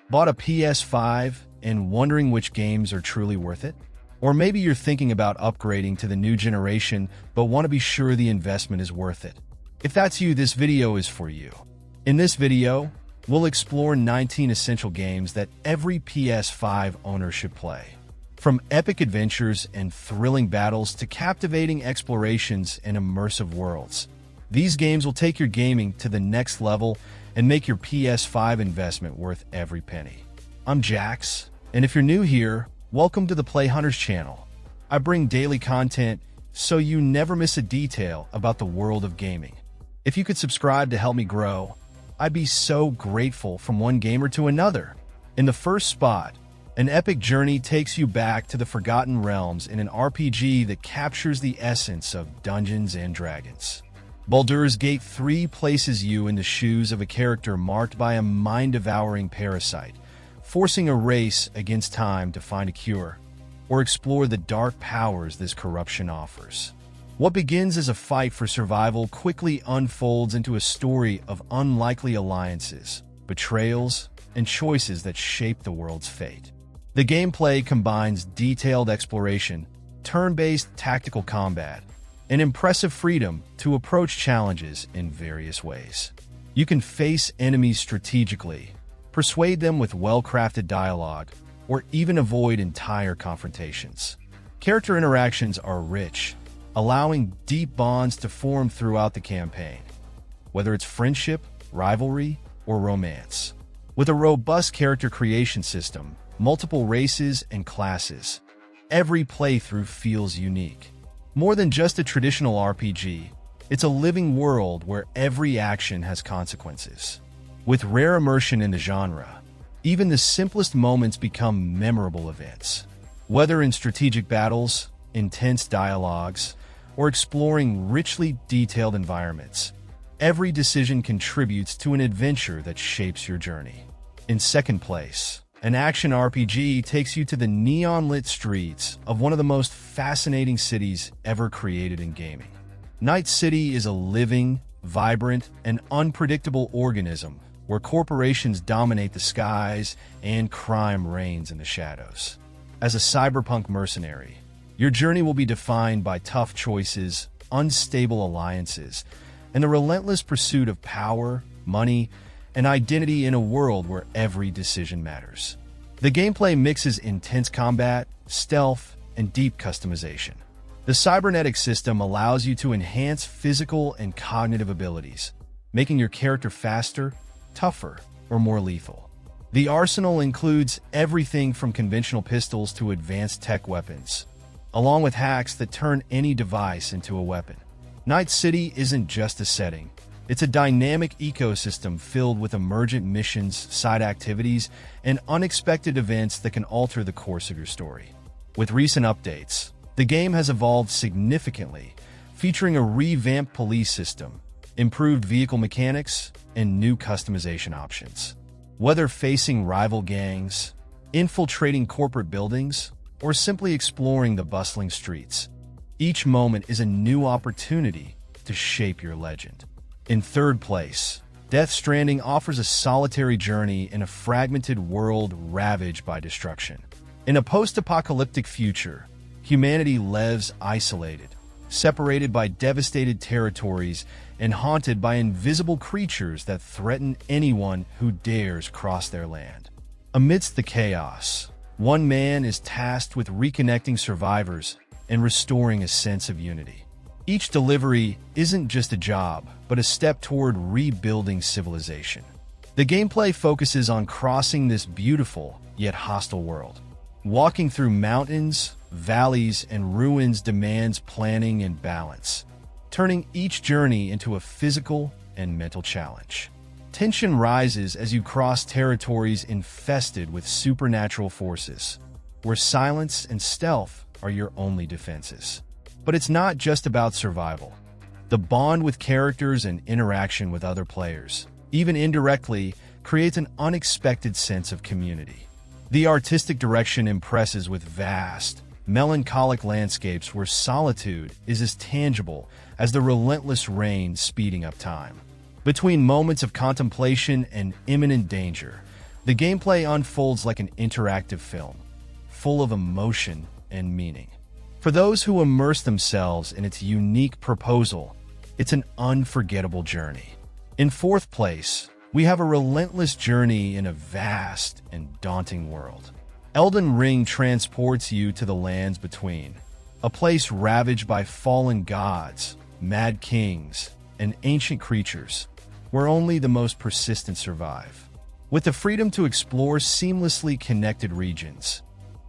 Bought a PS5 and wondering which games are truly worth it? Or maybe you're thinking about upgrading to the new generation but want to be sure the investment is worth it. If that's you, this video is for you. In this video, we'll explore 19 essential games that every PS5 owner should play. From epic adventures and thrilling battles to captivating explorations and immersive worlds, these games will take your gaming to the next level and make your PS5 investment worth every penny. I'm Jax, and if you're new here, welcome to the Play Hunters channel. I bring daily content so you never miss a detail about the world of gaming. If you could subscribe to help me grow, I'd be so grateful. From one gamer to another. In the first spot, an epic journey takes you back to the Forgotten Realms in an RPG that captures the essence of Dungeons & Dragons. Baldur's Gate 3 places you in the shoes of a character marked by a mind-devouring parasite, forcing a race against time to find a cure, or explore the dark powers this corruption offers. What begins as a fight for survival quickly unfolds into a story of unlikely alliances, betrayals, and choices that shape the world's fate. The gameplay combines detailed exploration, turn-based tactical combat, and impressive freedom to approach challenges in various ways. You can face enemies strategically, persuade them with well-crafted dialogue, or even avoid entire confrontations. Character interactions are rich, allowing deep bonds to form throughout the campaign, whether it's friendship, rivalry, or romance. With a robust character creation system, multiple races and classes, every playthrough feels unique. More than just a traditional RPG, it's a living world where every action has consequences. With rare immersion in the genre, even the simplest moments become memorable events. Whether in strategic battles, intense dialogues, or exploring richly detailed environments, every decision contributes to an adventure that shapes your journey. In second place, an action RPG takes you to the neon-lit streets of one of the most fascinating cities ever created in gaming. Night City is a living, vibrant, and unpredictable organism where corporations dominate the skies and crime reigns in the shadows. As a cyberpunk mercenary, your journey will be defined by tough choices, unstable alliances, and the relentless pursuit of power, money, and identity in a world where every decision matters. The gameplay mixes intense combat, stealth, and deep customization. The cybernetic system allows you to enhance physical and cognitive abilities, making your character faster, tougher, or more lethal. The arsenal includes everything from conventional pistols to advanced tech weapons, along with hacks that turn any device into a weapon. Night City isn't just a setting. It's a dynamic ecosystem filled with emergent missions, side activities, and unexpected events that can alter the course of your story. With recent updates, the game has evolved significantly, featuring a revamped police system, improved vehicle mechanics, and new customization options. Whether facing rival gangs, infiltrating corporate buildings, or simply exploring the bustling streets, each moment is a new opportunity to shape your legend. In third place, Stranding offers a solitary journey in a fragmented world ravaged by destruction. In a post-apocalyptic future, humanity lives isolated, separated by devastated territories and haunted by invisible creatures that threaten anyone who dares cross their land. Amidst the chaos, one man is tasked with reconnecting survivors and restoring a sense of unity. Each delivery isn't just a job, but a step toward rebuilding civilization. The gameplay focuses on crossing this beautiful yet hostile world. Walking through mountains, valleys, and ruins demands planning and balance, turning each journey into a physical and mental challenge. Tension rises as you cross territories infested with supernatural forces, where silence and stealth are your only defenses. But it's not just about survival. The bond with characters and interaction with other players, even indirectly, creates an unexpected sense of community. The artistic direction impresses with vast, melancholic landscapes where solitude is as tangible as the relentless rain speeding up time. Between moments of contemplation and imminent danger, The gameplay unfolds like an interactive film, full of emotion and meaning. For those who immerse themselves in its unique proposal, it's an unforgettable journey. In fourth place, we have a relentless journey in a vast and daunting world. Elden Ring transports you to the lands between, a place ravaged by fallen gods, mad kings, and ancient creatures, where only the most persistent survive. With the freedom to explore seamlessly connected regions,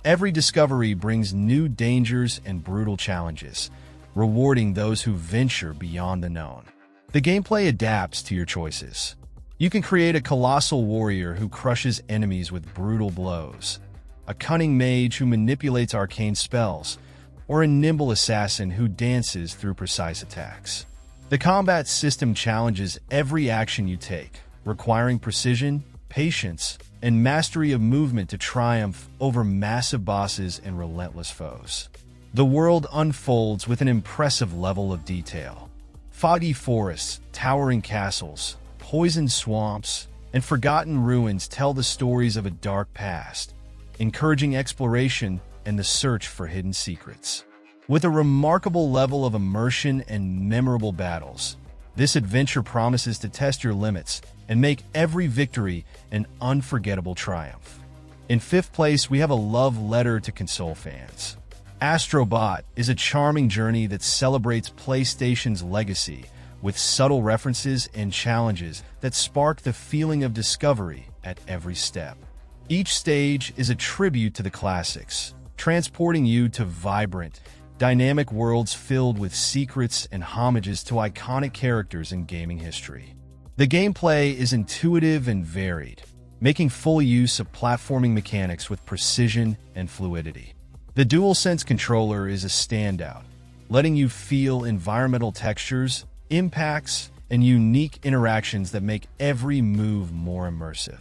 every discovery brings new dangers and brutal challenges, rewarding those who venture beyond the known. The gameplay adapts to your choices. You can create a colossal warrior who crushes enemies with brutal blows, a cunning mage who manipulates arcane spells, or a nimble assassin who dances through precise attacks. The combat system challenges every action you take, requiring precision, patience, and mastery of movement to triumph over massive bosses and relentless foes. The world unfolds with an impressive level of detail. Foggy forests, towering castles, poisoned swamps, and forgotten ruins tell the stories of a dark past, encouraging exploration and the search for hidden secrets. With a remarkable level of immersion and memorable battles, this adventure promises to test your limits and make every victory an unforgettable triumph. In fifth place, we have a love letter to console fans. Astro Bot is a charming journey that celebrates PlayStation's legacy with subtle references and challenges that spark the feeling of discovery at every step. Each stage is a tribute to the classics, transporting you to vibrant, dynamic worlds filled with secrets and homages to iconic characters in gaming history. The gameplay is intuitive and varied, making full use of platforming mechanics with precision and fluidity. The DualSense controller is a standout, letting you feel environmental textures, impacts, and unique interactions that make every move more immersive.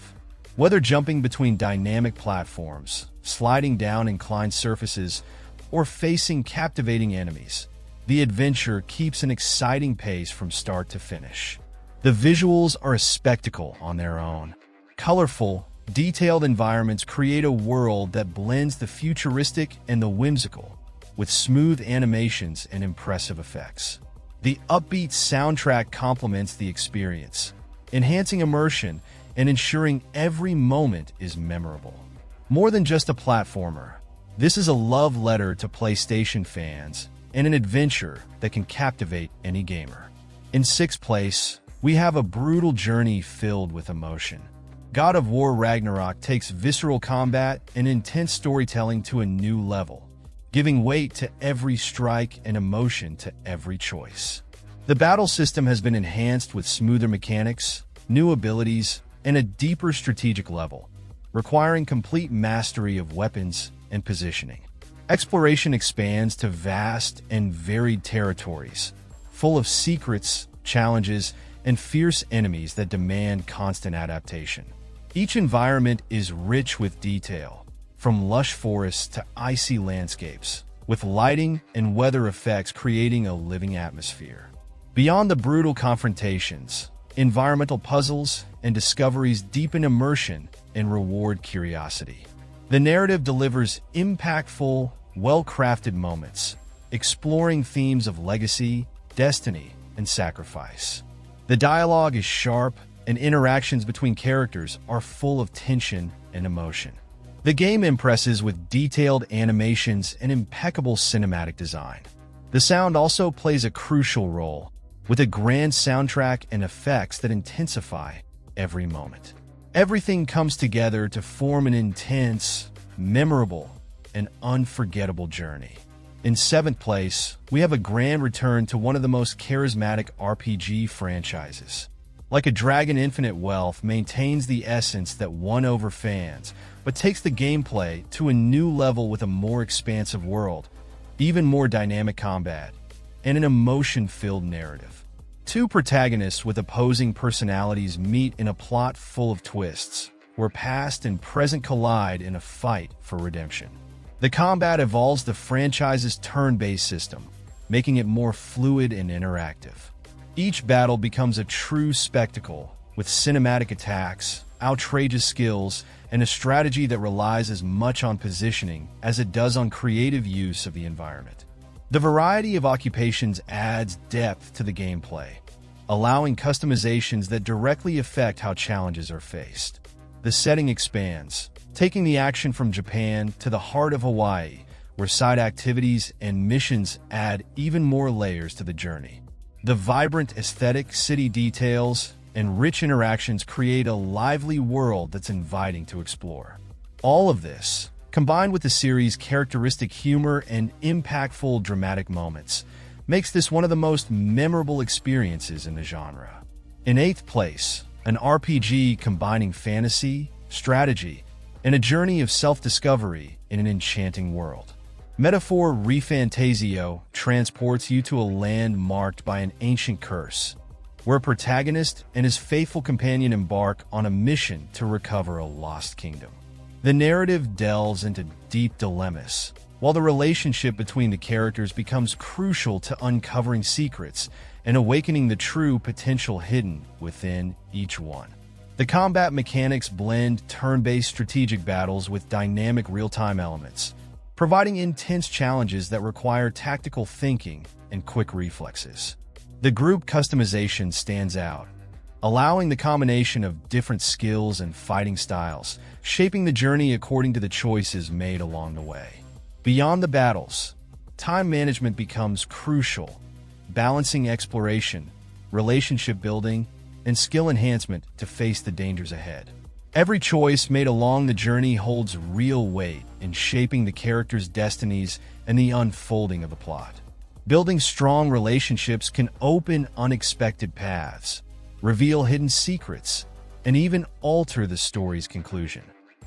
Whether jumping between dynamic platforms, sliding down inclined surfaces, or facing captivating enemies, the adventure keeps an exciting pace from start to finish. The visuals are a spectacle on their own. Colorful, detailed environments create a world that blends the futuristic and the whimsical, with smooth animations and impressive effects. The upbeat soundtrack complements the experience, enhancing immersion and ensuring every moment is memorable. More than just a platformer, this is a love letter to PlayStation fans and an adventure that can captivate any gamer. In sixth place, we have a brutal journey filled with emotion. God of War Ragnarök takes visceral combat and intense storytelling to a new level, giving weight to every strike and emotion to every choice. The battle system has been enhanced with smoother mechanics, new abilities, and a deeper strategic level, requiring complete mastery of weapons and positioning. Exploration expands to vast and varied territories, full of secrets, challenges, and fierce enemies that demand constant adaptation. Each environment is rich with detail, from lush forests to icy landscapes, with lighting and weather effects creating a living atmosphere. Beyond the brutal confrontations, environmental puzzles and discoveries deepen immersion and reward curiosity. The narrative delivers impactful, well-crafted moments, exploring themes of legacy, destiny, and sacrifice. The dialogue is sharp, and interactions between characters are full of tension and emotion. The game impresses with detailed animations and impeccable cinematic design. The sound also plays a crucial role, with a grand soundtrack and effects that intensify every moment. Everything comes together to form an intense, memorable, and unforgettable journey. In seventh place, we have a grand return to one of the most charismatic RPG franchises. Like a Dragon, Infinite Wealth maintains the essence that won over fans, but takes the gameplay to a new level with a more expansive world, even more dynamic combat, and an emotion-filled narrative. Two protagonists with opposing personalities meet in a plot full of twists, where past and present collide in a fight for redemption. The combat evolves the franchise's turn-based system, making it more fluid and interactive. Each battle becomes a true spectacle, with cinematic attacks, outrageous skills, and a strategy that relies as much on positioning as it does on creative use of the environment. The variety of occupations adds depth to the gameplay, allowing customizations that directly affect how challenges are faced. The setting expands, taking the action from Japan to the heart of Hawaii, where side activities and missions add even more layers to the journey. The vibrant aesthetic, city details, and rich interactions create a lively world that's inviting to explore. All of this, combined with the series' characteristic humor and impactful dramatic moments, makes this one of the most memorable experiences in the genre. In 8th place, an RPG combining fantasy, strategy, and a journey of self-discovery in an enchanting world. Metaphor ReFantazio transports you to a land marked by an ancient curse, where a protagonist and his faithful companion embark on a mission to recover a lost kingdom. The narrative delves into deep dilemmas, while the relationship between the characters becomes crucial to uncovering secrets and awakening the true potential hidden within each one. The combat mechanics blend turn-based strategic battles with dynamic real-time elements, providing intense challenges that require tactical thinking and quick reflexes. The group customization stands out, allowing the combination of different skills and fighting styles, shaping the journey according to the choices made along the way. Beyond the battles, time management becomes crucial, balancing exploration, relationship building, and skill enhancement to face the dangers ahead. Every choice made along the journey holds real weight in shaping the characters' destinies and the unfolding of the plot. Building strong relationships can open unexpected paths, reveal hidden secrets, and even alter the story's conclusion.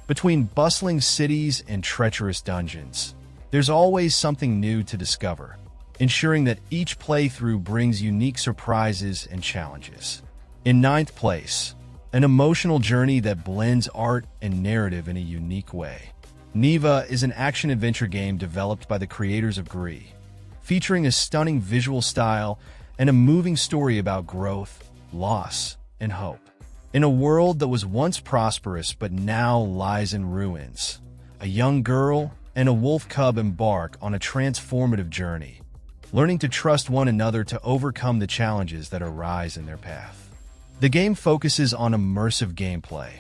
Between bustling cities and treacherous dungeons, there's always something new to discover, ensuring that each playthrough brings unique surprises and challenges. In 9th place, an emotional journey that blends art and narrative in a unique way. Neva is an action-adventure game developed by the creators of Gree, featuring a stunning visual style and a moving story about growth, loss, and hope. In a world that was once prosperous but now lies in ruins, a young girl and a wolf cub embark on a transformative journey, learning to trust one another to overcome the challenges that arise in their path. The game focuses on immersive gameplay,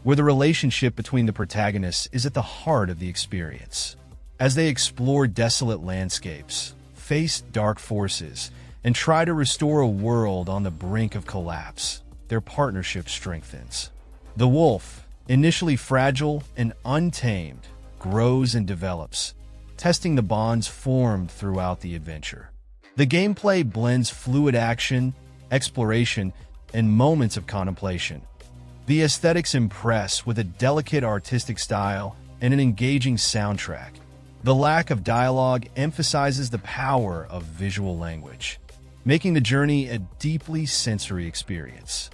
where the relationship between the protagonists is at the heart of the experience. As they explore desolate landscapes, face dark forces, and try to restore a world on the brink of collapse, their partnership strengthens. The wolf, initially fragile and untamed, grows and develops, testing the bonds formed throughout the adventure. The gameplay blends fluid action, exploration, and moments of contemplation. The aesthetics impress with a delicate artistic style and an engaging soundtrack. The lack of dialogue emphasizes the power of visual language, making the journey a deeply sensory experience.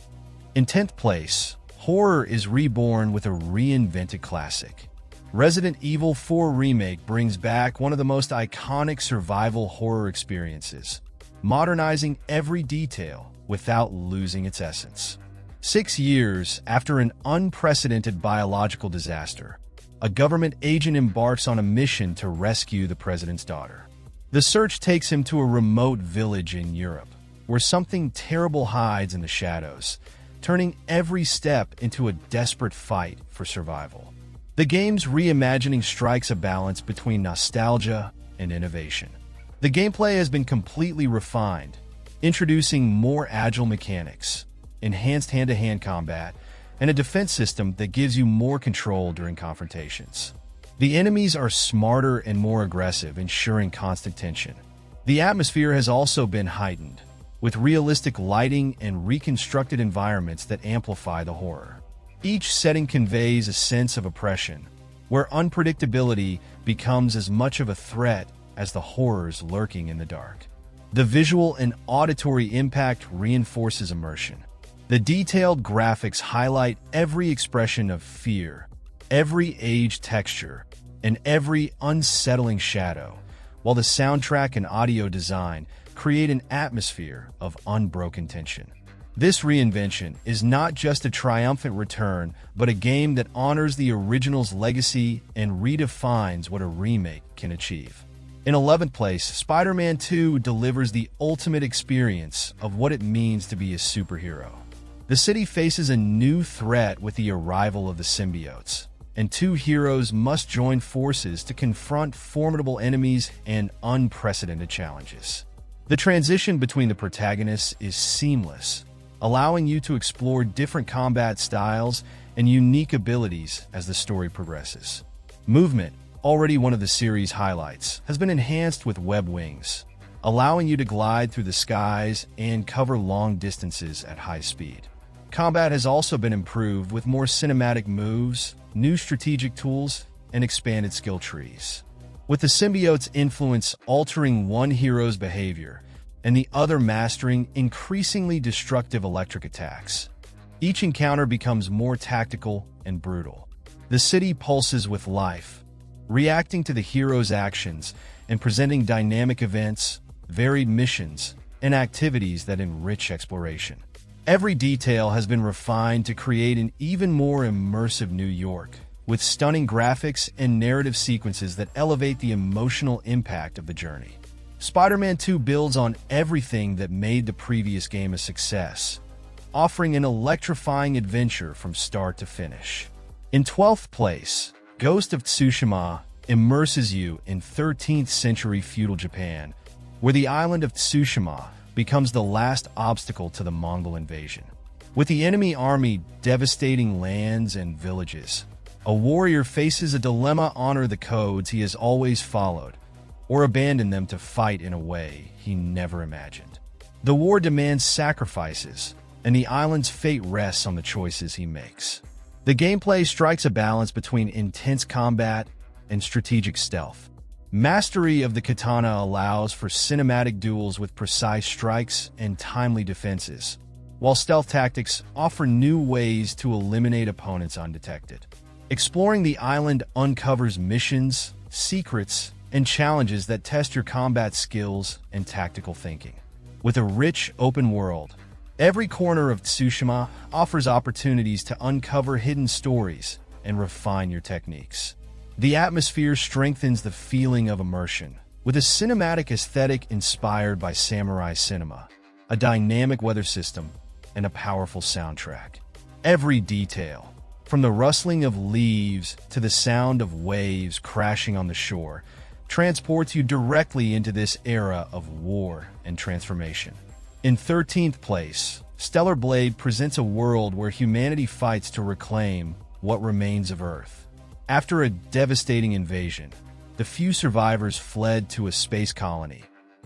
In 10th place, horror is reborn with a reinvented classic. Resident Evil 4 Remake brings back one of the most iconic survival horror experiences, modernizing every detail without losing its essence. 6 years after an unprecedented biological disaster, a government agent embarks on a mission to rescue the president's daughter. The search takes him to a remote village in Europe, where something terrible hides in the shadows, turning every step into a desperate fight for survival. The game's reimagining strikes a balance between nostalgia and innovation. The gameplay has been completely refined, introducing more agile mechanics, enhanced hand-to-hand combat, and a defense system that gives you more control during confrontations. The enemies are smarter and more aggressive, ensuring constant tension. The atmosphere has also been heightened, with realistic lighting and reconstructed environments that amplify the horror. Each setting conveys a sense of oppression, where unpredictability becomes as much of a threat as the horrors lurking in the dark. The visual and auditory impact reinforces immersion. The detailed graphics highlight every expression of fear, every aged texture, and every unsettling shadow, while the soundtrack and audio design create an atmosphere of unbroken tension. This reinvention is not just a triumphant return, but a game that honors the original's legacy and redefines what a remake can achieve. In 11th place, Spider-Man 2 delivers the ultimate experience of what it means to be a superhero. The city faces a new threat with the arrival of the symbiotes, and two heroes must join forces to confront formidable enemies and unprecedented challenges. The transition between the protagonists is seamless, allowing you to explore different combat styles and unique abilities as the story progresses. Movement, already one of the series' highlights, has been enhanced with web wings, allowing you to glide through the skies and cover long distances at high speed. Combat has also been improved with more cinematic moves, new strategic tools, and expanded skill trees. With the symbiote's influence altering one hero's behavior and the other mastering increasingly destructive electric attacks, each encounter becomes more tactical and brutal. The city pulses with life, reacting to the hero's actions and presenting dynamic events, varied missions, and activities that enrich exploration. Every detail has been refined to create an even more immersive New York, with stunning graphics and narrative sequences that elevate the emotional impact of the journey. Spider-Man 2 builds on everything that made the previous game a success, offering an electrifying adventure from start to finish. In 12th place, Ghost of Tsushima immerses you in 13th century feudal Japan, where the island of Tsushima becomes the last obstacle to the Mongol invasion. With the enemy army devastating lands and villages, a warrior faces a dilemma: honor the codes he has always followed, or abandon them to fight in a way he never imagined. The war demands sacrifices, and the island's fate rests on the choices he makes. The gameplay strikes a balance between intense combat and strategic stealth. Mastery of the katana allows for cinematic duels with precise strikes and timely defenses, while stealth tactics offer new ways to eliminate opponents undetected. Exploring the island uncovers missions, secrets, and challenges that test your combat skills and tactical thinking. With a rich open world, every corner of Tsushima offers opportunities to uncover hidden stories and refine your techniques. The atmosphere strengthens the feeling of immersion, with a cinematic aesthetic inspired by samurai cinema, a dynamic weather system, and a powerful soundtrack. Every detail, from the rustling of leaves to the sound of waves crashing on the shore, transports you directly into this era of war and transformation. In 13th place, Stellar Blade presents a world where humanity fights to reclaim what remains of Earth. After a devastating invasion, the few survivors fled to a space colony,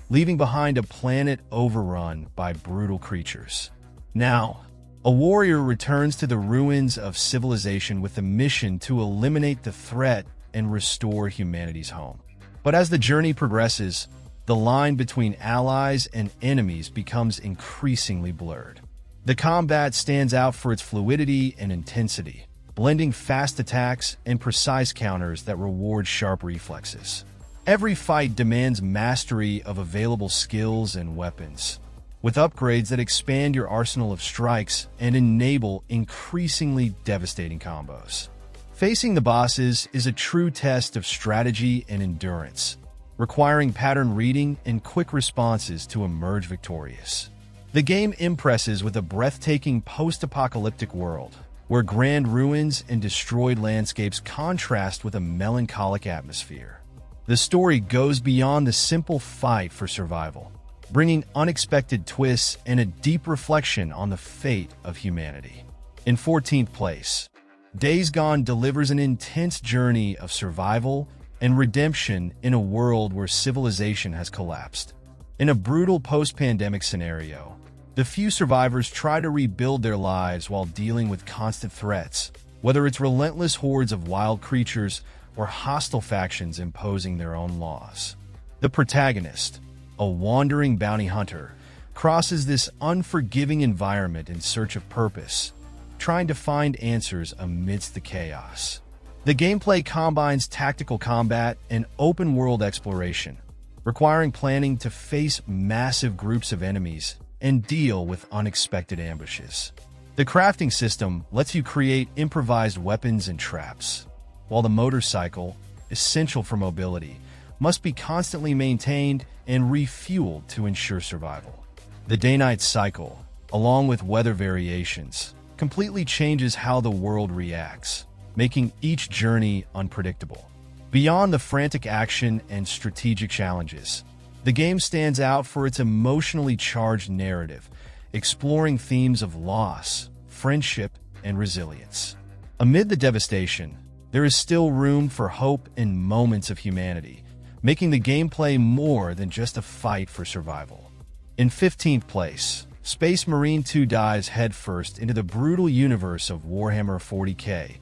leaving behind a planet overrun by brutal creatures. Now, a warrior returns to the ruins of civilization with a mission to eliminate the threat and restore humanity's home. But as the journey progresses, the line between allies and enemies becomes increasingly blurred. The combat stands out for its fluidity and intensity, blending fast attacks and precise counters that reward sharp reflexes. Every fight demands mastery of available skills and weapons, with upgrades that expand your arsenal of strikes and enable increasingly devastating combos. Facing the bosses is a true test of strategy and endurance, requiring pattern reading and quick responses to emerge victorious. The game impresses with a breathtaking post-apocalyptic world, where grand ruins and destroyed landscapes contrast with a melancholic atmosphere. The story goes beyond the simple fight for survival, bringing unexpected twists and a deep reflection on the fate of humanity. In 14th place, Days Gone delivers an intense journey of survival and redemption in a world where civilization has collapsed. In a brutal post-pandemic scenario, the few survivors try to rebuild their lives while dealing with constant threats, whether it's relentless hordes of wild creatures or hostile factions imposing their own laws. The protagonist, a wandering bounty hunter, crosses this unforgiving environment in search of purpose, trying to find answers amidst the chaos. The gameplay combines tactical combat and open-world exploration, requiring planning to face massive groups of enemies and deal with unexpected ambushes. The crafting system lets you create improvised weapons and traps, while the motorcycle, essential for mobility, must be constantly maintained and refueled to ensure survival. The day-night cycle, along with weather variations, completely changes how the world reacts, making each journey unpredictable. Beyond the frantic action and strategic challenges, the game stands out for its emotionally charged narrative, exploring themes of loss, friendship, and resilience. Amid the devastation, there is still room for hope and moments of humanity, making the gameplay more than just a fight for survival. In 15th place, Space Marine 2 dives headfirst into the brutal universe of Warhammer 40k,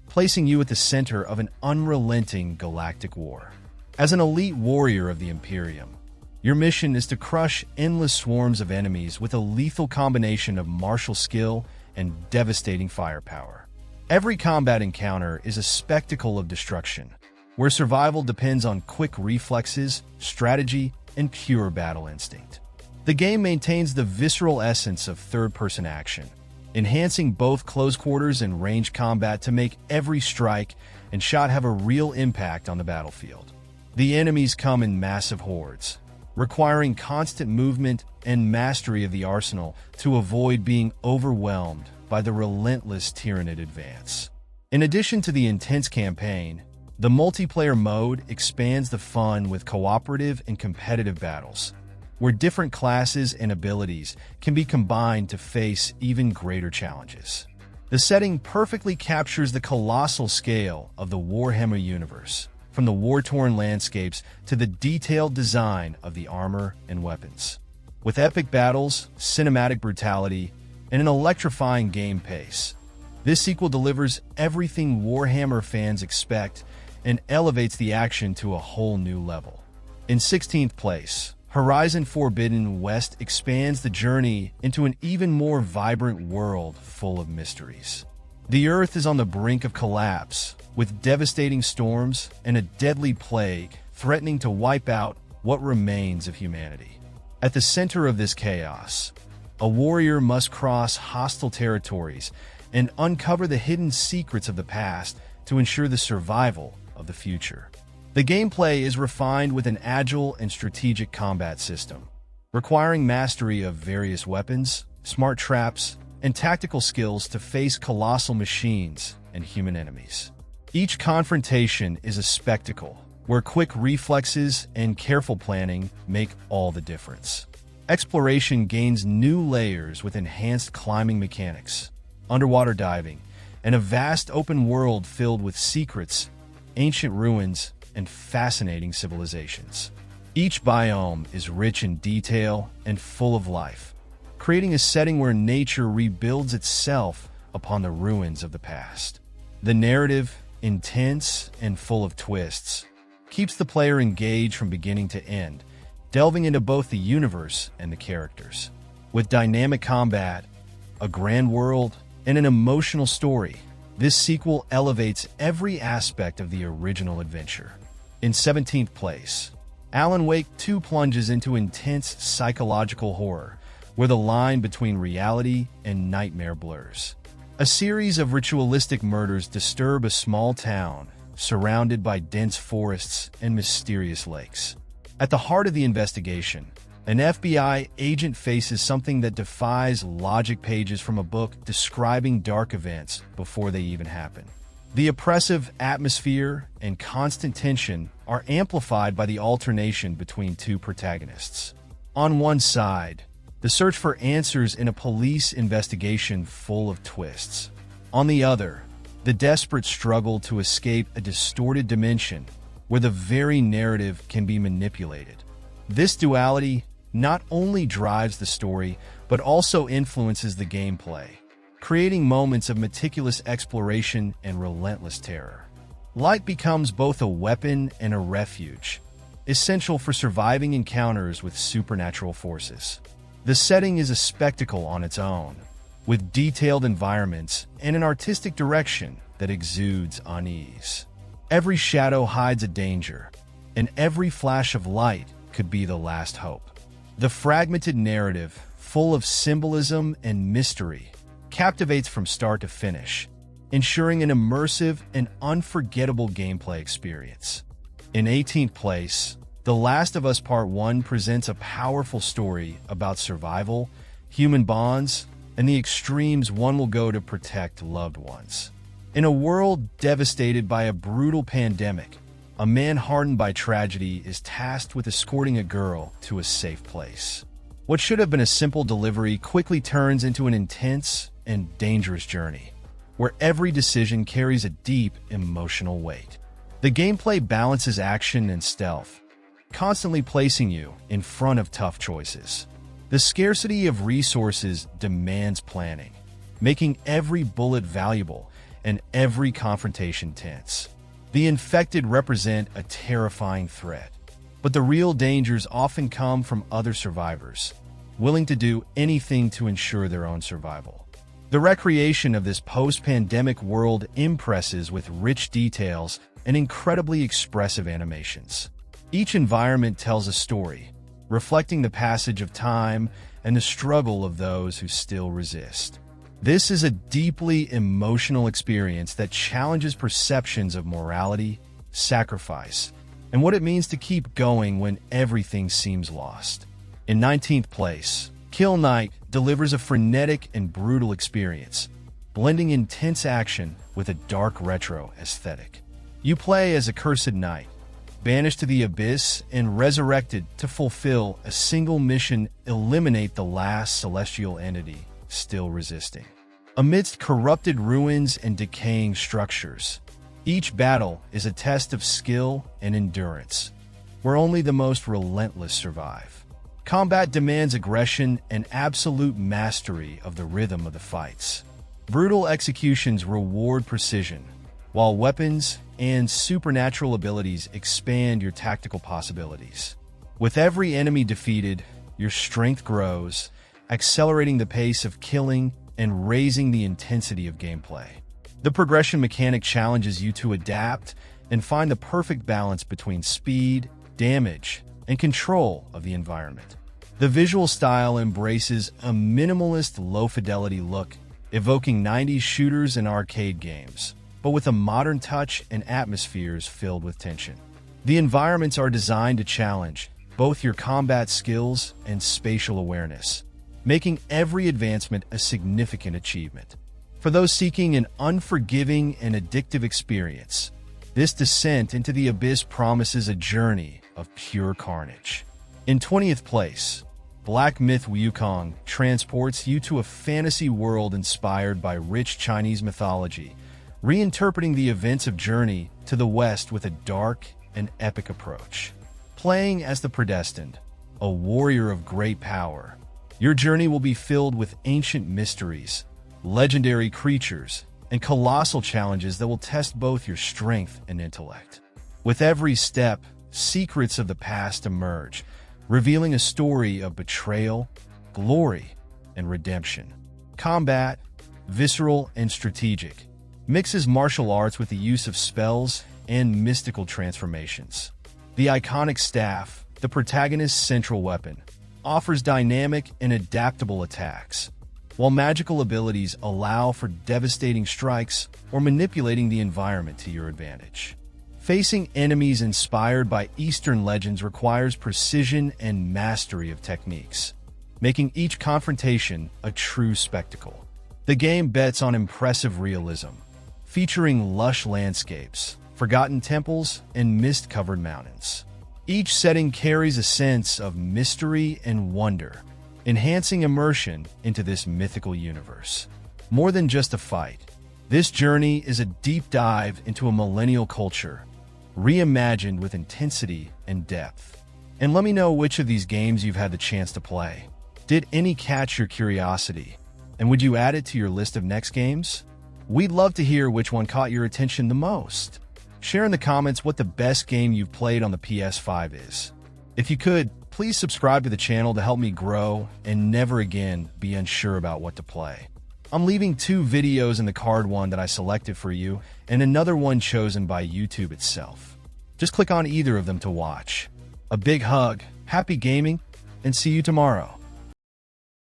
placing you at the center of an unrelenting galactic war. As an elite warrior of the Imperium, your mission is to crush endless swarms of enemies with a lethal combination of martial skill and devastating firepower. Every combat encounter is a spectacle of destruction, where survival depends on quick reflexes, strategy, and pure battle instinct. The game maintains the visceral essence of third-person action, enhancing both close quarters and range combat to make every strike and shot have a real impact on the battlefield. The enemies come in massive hordes, requiring constant movement and mastery of the arsenal to avoid being overwhelmed by the relentless Tyranid advance. In addition to the intense campaign, the multiplayer mode expands the fun with cooperative and competitive battles, where different classes and abilities can be combined to face even greater challenges. The setting perfectly captures the colossal scale of the Warhammer universe, from the war-torn landscapes to the detailed design of the armor and weapons. With epic battles, cinematic brutality, and an electrifying game pace, this sequel delivers everything Warhammer fans expect and elevates the action to a whole new level. In 16th place, Horizon Forbidden West expands the journey into an even more vibrant world full of mysteries. The Earth is on the brink of collapse, with devastating storms and a deadly plague threatening to wipe out what remains of humanity. At the center of this chaos, a warrior must cross hostile territories and uncover the hidden secrets of the past to ensure the survival of the future. The gameplay is refined with an agile and strategic combat system, requiring mastery of various weapons, smart traps, and tactical skills to face colossal machines and human enemies. Each confrontation is a spectacle, where quick reflexes and careful planning make all the difference. Exploration gains new layers with enhanced climbing mechanics, underwater diving, and a vast open world filled with secrets, ancient ruins, and fascinating civilizations. Each biome is rich in detail and full of life, creating a setting where nature rebuilds itself upon the ruins of the past. The narrative, intense and full of twists, keeps the player engaged from beginning to end, delving into both the universe and the characters. With dynamic combat, a grand world, and an emotional story, this sequel elevates every aspect of the original adventure. In 17th place, Alan Wake 2 plunges into intense psychological horror, where the line between reality and nightmare blurs. A series of ritualistic murders disturb a small town, surrounded by dense forests and mysterious lakes. At the heart of the investigation, an FBI agent faces something that defies logic pages from a book describing dark events before they even happen. The oppressive atmosphere and constant tension are amplified by the alternation between two protagonists. On one side, the search for answers in a police investigation full of twists. On the other, the desperate struggle to escape a distorted dimension where the very narrative can be manipulated. This duality not only drives the story, but also influences the gameplay, creating moments of meticulous exploration and relentless terror. Light becomes both a weapon and a refuge, essential for surviving encounters with supernatural forces. The setting is a spectacle on its own, with detailed environments and an artistic direction that exudes unease. Every shadow hides a danger, and every flash of light could be the last hope. The fragmented narrative, full of symbolism and mystery, captivates from start to finish, ensuring an immersive and unforgettable gameplay experience. In 18th place, The Last of Us Part 1 presents a powerful story about survival, human bonds, and the extremes one will go to protect loved ones. In a world devastated by a brutal pandemic, a man hardened by tragedy is tasked with escorting a girl to a safe place. What should have been a simple delivery quickly turns into an intense and dangerous journey, where every decision carries a deep emotional weight. The gameplay balances action and stealth, constantly placing you in front of tough choices. The scarcity of resources demands planning, making every bullet valuable and every confrontation tense. The infected represent a terrifying threat, but the real dangers often come from other survivors, willing to do anything to ensure their own survival. The recreation of this post-pandemic world impresses with rich details and incredibly expressive animations. Each environment tells a story, reflecting the passage of time and the struggle of those who still resist. This is a deeply emotional experience that challenges perceptions of morality, sacrifice, and what it means to keep going when everything seems lost. In 19th place, Kill Knight delivers a frenetic and brutal experience, blending intense action with a dark retro aesthetic. You play as a cursed knight, banished to the abyss and resurrected to fulfill a single mission: eliminate the last celestial entity still resisting. Amidst corrupted ruins and decaying structures, each battle is a test of skill and endurance, where only the most relentless survive. Combat demands aggression and absolute mastery of the rhythm of the fights. Brutal executions reward precision, while weapons and supernatural abilities expand your tactical possibilities. With every enemy defeated, your strength grows, accelerating the pace of killing and raising the intensity of gameplay. The progression mechanic challenges you to adapt and find the perfect balance between speed, damage, and control of the environment. The visual style embraces a minimalist, low-fidelity look, evoking 90s shooters and arcade games, but with a modern touch and atmospheres filled with tension. The environments are designed to challenge both your combat skills and spatial awareness, making every advancement a significant achievement. For those seeking an unforgiving and addictive experience, this descent into the abyss promises a journey of pure carnage. In 20th place, Black Myth Wukong transports you to a fantasy world inspired by rich Chinese mythology, reinterpreting the events of Journey to the West with a dark and epic approach. Playing as the Predestined, a warrior of great power, your journey will be filled with ancient mysteries, legendary creatures, and colossal challenges that will test both your strength and intellect. With every step, secrets of the past emerge, revealing a story of betrayal, glory, and redemption. Combat, visceral and strategic, mixes martial arts with the use of spells and mystical transformations. The iconic staff, the protagonist's central weapon, offers dynamic and adaptable attacks, while magical abilities allow for devastating strikes or manipulating the environment to your advantage. Facing enemies inspired by Eastern legends requires precision and mastery of techniques, making each confrontation a true spectacle. The game bets on impressive realism, featuring lush landscapes, forgotten temples, and mist-covered mountains. Each setting carries a sense of mystery and wonder, enhancing immersion into this mythical universe. More than just a fight, this journey is a deep dive into a millennial culture, reimagined with intensity and depth. And let me know which of these games you've had the chance to play. Did any catch your curiosity? And would you add it to your list of next games? We'd love to hear which one caught your attention the most. Share in the comments what the best game you've played on the PS5 is. If you could, please subscribe to the channel to help me grow and never again be unsure about what to play. I'm leaving 2 videos in the card, one that I selected for you and another one chosen by YouTube itself. Just click on either of them to watch. A big hug, happy gaming, and see you tomorrow.